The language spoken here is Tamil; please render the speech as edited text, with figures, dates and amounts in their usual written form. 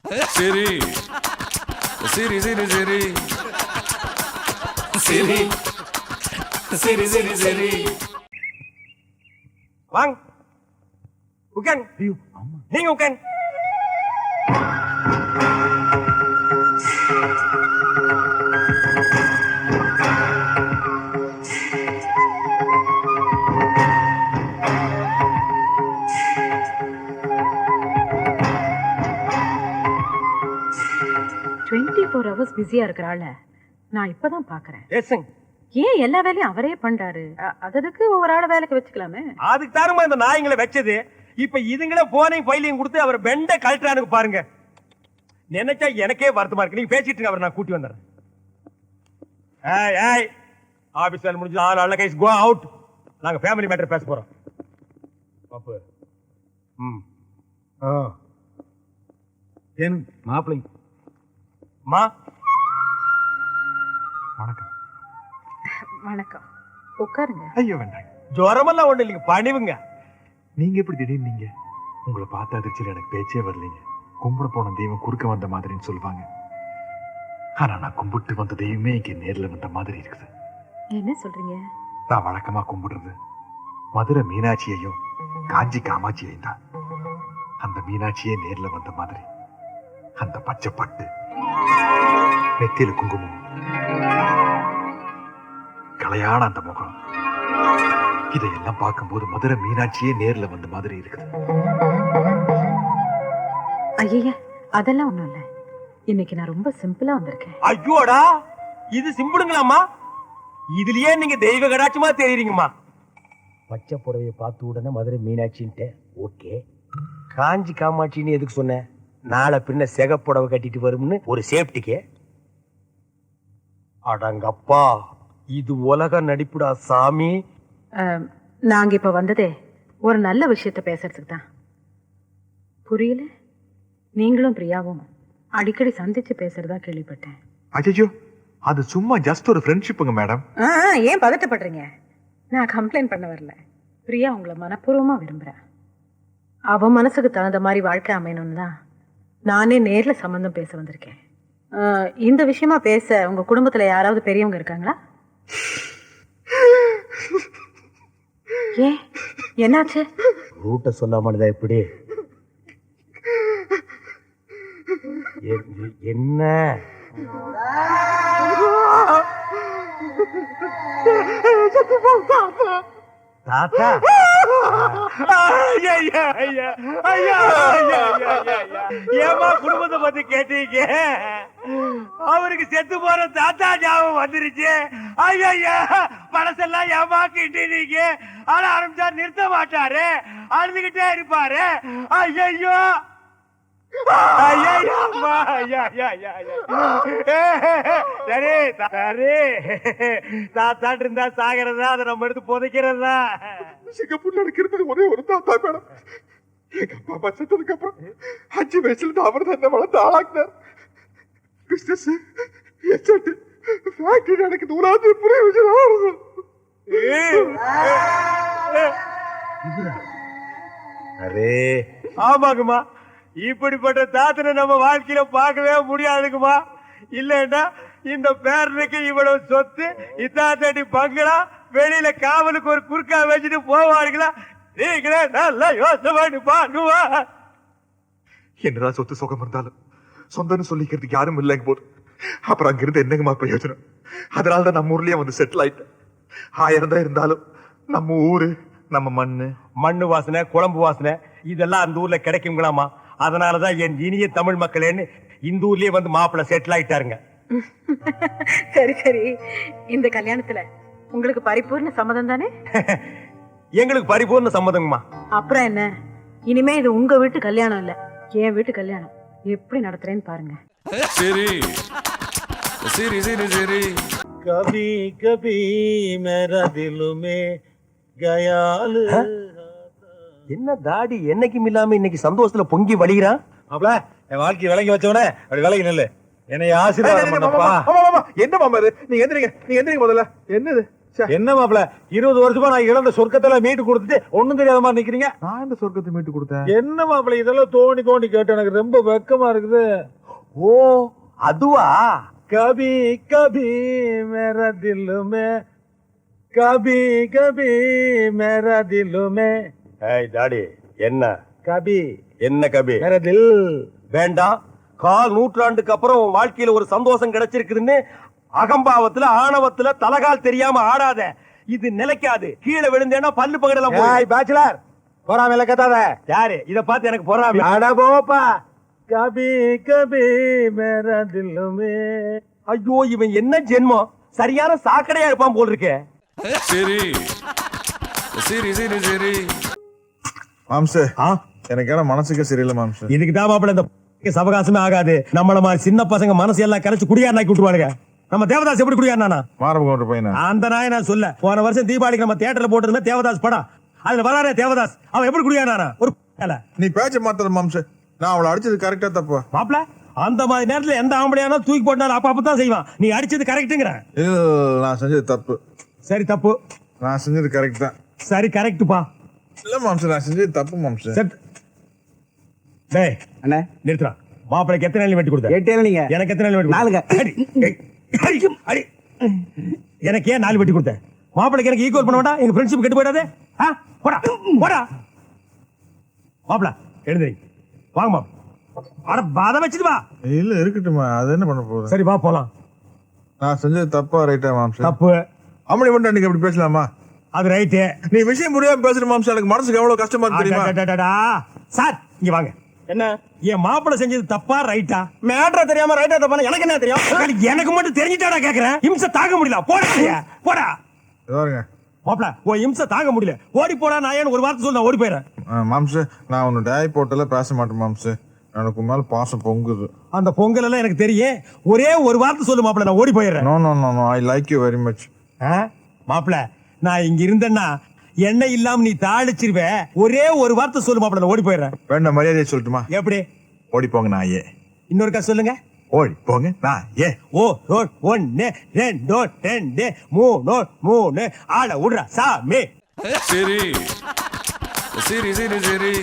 சரி சரி சரி சரி சரி சரி சரி சரி வாங்க உட்கார். நீங்க உட்கார். பிஸியா இருக்கிறாள் நான் இப்பதான் பாக்குறேன். ஏசுங்க. ஏன் எல்லா வேலையும் அவரே பண்றாரு? அதுக்கு ஒரு ஆளை வேலைக்கு வச்சுக்கலாமே. அதுக்கு தாருமா இந்த நாய்ங்களை வச்சது. இப்ப இதுங்களே போனையும் ஃபைலையும் கொடுத்து அவர் பெண்ட கழட்டுறானுக்கு பாருங்க. நினைச்சா எனக்கே வருத்தமா இருக்கு. நீங்க பேசிட்டு அவர் நான் கூட்டி வந்துடுறேன். ஏய் ஏய் ஆபீஸ் வேலை முடிஞ்சு ஆள் கைஸ் கோ அவுட். நாங்க ஃபேமிலி மேட்டர் பேச போறோம். பாப்பு ஏன் மாப்பிள்ளை மா வணக்கம். வணக்கம், உட்காருங்க. ஐயோ வேண்டாம், ஜுரமெல்லாம் ஒண்ணு இல்லைங்க, பணிவுங்க. நீங்க எப்படி திடீர்னு நீங்க உங்களை பார்த்த அதிர்ச்சியில் எனக்கு பேச்சே வரலீங்க. கும்பிட போன தெய்வம் குறுக்க வந்த மாதிரின்னு சொல்லுவாங்க. ஆனா நான் கும்பிட்டு வந்த தெய்வமே இங்க நேர்ல வந்த மாதிரி இருக்குது. என்ன சொல்றீங்க? நான் வழக்கமா கும்பிடுறது மதுரை மீனாட்சியையும் காஞ்சி காமாட்சியையும் தான். அந்த மீனாட்சியே நேர்ல வந்த மாதிரி அந்த பச்சை பட்டு நெத்தியில குங்குமம் கலையான அந்த முகம் இதையெல்லாம் பார்க்கும்போது மதுரை மீனாட்சியே நேர்ல வந்த மாதிரி இருக்குது. ஐயா அதெல்லாம் ஒண்ணும் இல்ல. இன்னைக்கு நான் ரொம்ப சிம்பிளா வந்திருக்கேன். ஐயோடா இது சிம்பிளுங்களாமா? இதுலயே நீங்க தெய்வ கடாட்சமா தெரியுறீங்கம்மா. பச்சை புடவைய பார்த்து உடனே மதுரை மீனாட்சின்ட்டு ஓகே. காஞ்சி காமாட்சின்னு எதுக்கு சொன்ன? நாளை பின்ன செகப்புடவை கட்டிட்டு வரும்னு ஒரு சேஃப்டிக்கு. அடங்கப்பா, இது உலக நடிப்புடா சாமி. நாங்க இப்ப வந்ததே ஒரு நல்ல விஷயத்த பேசுறதுக்கு தான். புரியல? நீங்களும் பிரியாவும் அடிக்கடி சந்திச்சு பேசுறதா கேள்விப்பட்டேன். அஜய்யோ, அது சும்மா ஜஸ்ட் ஒரு ஃப்ரெண்ட்ஷிப்புங்க மேடம். ஏன் பதட்டப்படுறீங்க? நான் கம்ப்ளைண்ட் பண்ண வரல. பிரியா உங்களை மனப்பூர்வமா விரும்புறேன். அவ மனசுக்கு தகுந்த மாதிரி வாழ்க்கை அமையணும்னு தான் நானே நேர்ல சம்பந்தம் பேச வந்திருக்கேன். இந்த விஷயமா பேச உங்க குடும்பத்துல யாராவது பெரியவங்க இருக்காங்களா? ஏன், என்னாச்சு? ரூட்ட சொல்லாமலதான் எப்படி? என்ன தாத்தா? ஏமா குடும்பத்தை பத்தி கேட்டீங்க? அவருக்கு செத்து போற தாத்தா ஞாபகம் வந்துருச்சு. ஐயா பழசெல்லாம் ஏமா கிட்டீங்க? ஆனா ஆரம்பிச்சா நிறுத்த மாட்டாரு, அழுதுகிட்டே இருப்பாரு. ஐயோ தாத்தாட்டு இருந்தா சாகிறதா, அதை நம்ம எடுத்து புதைக்கிறதா? சிங்கப்பூர்ல நடக்கிறது ஒரே ஒரு தாத்தா மேடம். எங்க அப்பா அம்மா செத்ததுக்கு அப்புறம் 5 வயசுல இருந்து அவர் தான் என்ன வளர்த்து ஆளாக்குனார். பிசினஸ் எஸ்டேட் ஃபேக்டரி நடக்குது. உலாது புரியுது. அரே ஆமாங்கம்மா, இப்படிப்பட்ட தாத்தனை நம்ம வாழ்க்கையில பார்க்கவே முடியாதுங்கம்மா. இல்லன்னா இந்த பேரனுக்கு இவ்வளவு சொத்து, இத்தாத்தடி பங்களா, வெளியில காவலுக்கு ஒரு குறுக்கா வச்சுட்டு போவாருங்களா? நீங்களே நல்லா யோசனை பண்ணி பாருங்கம்மா. என்னதான் சொத்து சுகம் இருந்தாலும் சொந்தம்னு சொல்லிக்கிறதுக்கு யாரும் இல்லைங்க போது. அப்புறம் அங்கிருந்து என்னங்கம்மா பிரயோஜனம்? அதனாலதான் நம்ம ஊர்லயே வந்து செட்டில் ஆயிட்டேன். 1000 தான் இருந்தாலும் நம்ம ஊரு, நம்ம மண்ணு வாசனை, குழம்பு வாசனை இதெல்லாம் அந்த ஊர்ல கிடைக்குங்களாமா. அதனாலதான் என் இனிய தமிழ் மக்களேன்னு இந்த ஊர்லயே வந்து மாப்பிள்ள செட்டில் ஆயிட்டாருங்க. சரி சரி, இந்த கல்யாணத்துல உங்களுக்கு பரிபூர்ண சம்மதம் தானே? எங்களுக்கு பரிபூர்ண சம்மதங்கம்மா. அப்புறம் என்ன, இனிமே இது உங்க வீட்டு கல்யாணம் இல்ல, என் வீட்டு கல்யாணம். எப்படி நடத்துறேன்னு பாருங்க. சரி சரி சரி சரி. கபி கபி மேரா திலுமே கயாலு. என்ன தாடி என்னைக்கும் இல்லாம இன்னைக்கு சந்தோஷத்துல பொங்கி வலிகிறான்? அப்பல என் வாழ்க்கை விளங்கி வச்சவனே அப்படி விலகி நில்லு. என்னை ஆசீர்வாதம் பண்ணப்பா. என்ன மாமா இது? நீங்க எந்திரிங்க முதல்ல. என்னது என்ன மாப்பிள 20 வருஷமா நான் இழந்த சொர்க்கத்தெல்லாம் மீட்டு கொடுத்துட்டு ஒண்ணும் தெரியாத மாதிரி நிக்கிறீங்க. நான் இந்த சொர்க்கத்தை மீட்டு கொடுத்தேன். என்ன மாப்பிள இதெல்லாம் தோண்டி தோண்டி கேட்டு எனக்கு ரொம்ப வெக்கமா இருக்குது. ஓ அதுவா? கபி கபி மேரா தில்லுமே கபி கபி மேரா தில்லுமே ஏய் டாடி என்ன கபி என்ன கபி? மேரா தில். வேண்டாம். கால் நூற்றாண்டுக்கு அப்புறம் உன் வாழ்க்கையில ஒரு சந்தோஷம் கிடைச்சிருக்குதுன்னு அகம்பாவத்துல ஆணவத்துல தலகால் தெரியாம ஆடாத. இது நிலைக்காது. கீழே விழுந்தேன்னா பல்லு பகடலாம் போய். ஏய் பேச்சுலர் போறாமல கத்தாத. யாரு இத பார்த்து எனக்கு பொறாமை? அட போப்பா. கபி கபி மேரா தில்லுமே. ஐயோ இவன் என்ன ஜென்மம்? சரியான சாக்கடையா இருப்பான் போல் இருக்கே. சரி சரி சரி சரி மாம்சே எனக்கு ஏன்னா மனசுக்கே சரியில்லை மாம்சே. இதுக்கு தான் மாப்பிள்ள இந்த சவகாசமே ஆகாது. நம்மள மாதிரி சின்ன பசங்க மனசு எல்லாம் கலைச்சு குடியாரனாக்கி விட்டுருவானுங்க. நம்ம தேவதாஸ் எப்படி குடியாரனா? மாரபகோட்ட பையனா? அந்த நாய் நான் சொல்ல. போன வருஷம் தீபாவளிக்கு நம்ம தியேட்டர்ல போட்டிருந்தா தேவதாஸ் படம். அதுல வரானே தேவதாஸ். அவன் எப்படி குடியாரனா? ஒரு நீ பேச்ச மாத்திர மாம்சே. நான் அவளை அடிச்சது கரெக்டா தப்பா? மாப்பிள்ள அந்த மாதிரி நேரத்துல எந்த ஆம்பளையானோ தூக்கி போட்டாலும் அப்ப அப்பதான் செய்வான். நீ அடிச்சது கரெக்ட்டுங்கிற. இல்ல நான் செஞ்சது தப்பு. சரி தப்பு. நான் செஞ்சது கரெக்ட் தான். சரி கரெக்ட்டுப்பா. இல்ல மாம்சே நான் செஞ்சது தப்பு மாம்சே. சரி டேய் அண்ணே நிறுத்துறா. மாப்பிளைக்கு எத்தனை நாள் வெட்டி கொடுத்த? 8 ஏழு நீங்க. எனக்கு எத்தனை நாள் வெட்டி? 4ங்க. அடி, ஏய், அடி, அடி. எனக்கு ஏன் 4 வெட்டி கொடுத்த? மாப்பிளைக்கு எனக்கு ஈக்குவல் பண்ண வேண்டாம்? எங்க ஃப்ரெண்ட்ஷிப் கெட்டு போயிடாதே. போடா போடா. மாப்பிள எழுந்திரி. வாங்க மாப்பிள. அட பாத வச்சுட்டு வா. இல்ல இருக்கட்டுமா, அது என்ன பண்ண போகுது? சரி வா போலாம். நான் செஞ்சது தப்பா ரைட்டா மாம்சே? தப்பு. அப்படி மட்டும் அன்னைக்கு அப்படி பேசலாமா? அது ரைட்டு. நீ விஷயம் முடியாம பேசுற மாம்சே. எனக்கு மனசுக்கு எவ்வளவு கஷ்டமா இருக்கு தெரியுமா? சார் இங்க வாங்க. என்ன என் மாப்பிள செஞ்சது தப்பா ரைட்டா? மேட்ரா தெரியாம ரைட்டா தப்பான எனக்கு என்ன தெரியும்? எனக்கு மட்டும் தெரிஞ்சுட்டாடா கேக்குறேன். இம்சை தாங்க முடியல. போடா போடா. பாருங்க மாப்பிள உன் இம்சை தாங்க முடியல. ஓடி போடா நான் ஒரு வார்த்தை சொல்ல ஓடி போயிடுறேன். மாம்சே நான் உன்னை டேய் போட்டல பேச மாட்டேன் மாம்சே. எனக்கு மேல பாசம் பொங்குது. அந்த பொங்கல் எல்லாம் எனக்கு தெரியும். ஒரே ஒரு வார்த்தை சொல்லு மாப்பிள நான் ஓடி போயிடுறேன். No no no no I like you very much. மாப்பிள நான் இங்க இருந்தேன்னா எண்ணெய் இல்லாம நீ தாளிச்சிருவ. ஒரே ஒரு வார்த்தை சொல்லு மாப்பிள நான் ஓடி போயிடுறேன். வேண்டாம் மரியாதையை சொல்லட்டுமா? எப்படி? ஓடி போங்க நான் ஏ. இன்னொருக்கா சொல்லுங்க. ஓடி போங்க நான் ஏ. ஓ ரோட் 1 2 2 3 3 ஆள விடுறா சாமி. சரி சரி சரி சரி